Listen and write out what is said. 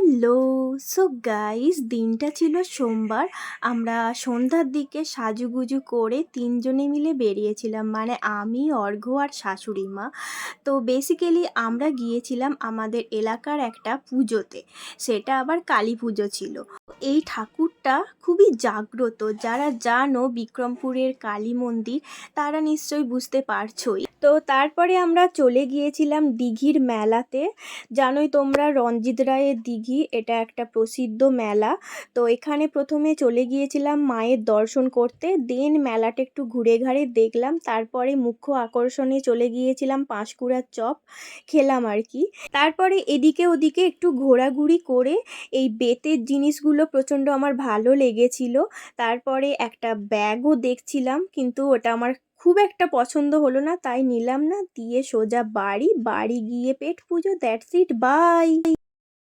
Hello! So guys দিনটা ছিল সোমবার। আমরা সন্ধ্যার দিকে সাজুগুজু করে ৩ জনে মিলে বেরিয়েছিলাম। মানে আমি, অর্ঘ্য আর শাশুড়ি মা। তো বেসিক্যালি আমরা গিয়েছিলাম আমাদের এলাকার একটা পুজোতে। সেটা আবার কালী পুজো ছিল। এই ঠাকুরটা খুবই জাগ্রত। যারা জানো বিক্রমপুরের কালী মন্দির তারা নিশ্চয়ই বুঝতে পারছোই। তো তারপরে আমরা চলে গিয়েছিলাম দিঘির মেলাতে। জানোই তোমরা রঞ্জিত রায়ের দিঘি, এটা একটা প্রসিদ্ধ মেলা। তো এখানে প্রথমে চলে গিয়েছিলাম মায়ের দর্শন করতে, দেন মেলাটা একটু ঘুরে ঘাড়ে দেখলাম। তারপরে মুখ্য আকর্ষণে চলে গিয়েছিলাম পাঁশকুড়ার চপ খেলাম আর কি। তারপরে এদিকে ওদিকে একটু ঘোরাঘুরি করে এই বেতের জিনিসগুলো প্রচণ্ড আমার ভালো লেগেছিল। তারপরে একটা ব্যাগও দেখছিলাম, কিন্তু ওটা আমার খুব একটা পছন্দ হলো না, তাই নিলাম না। দিয়ে সোজা বাড়ি গিয়ে পেট পুজো, দ্যাটস ইট, বাই।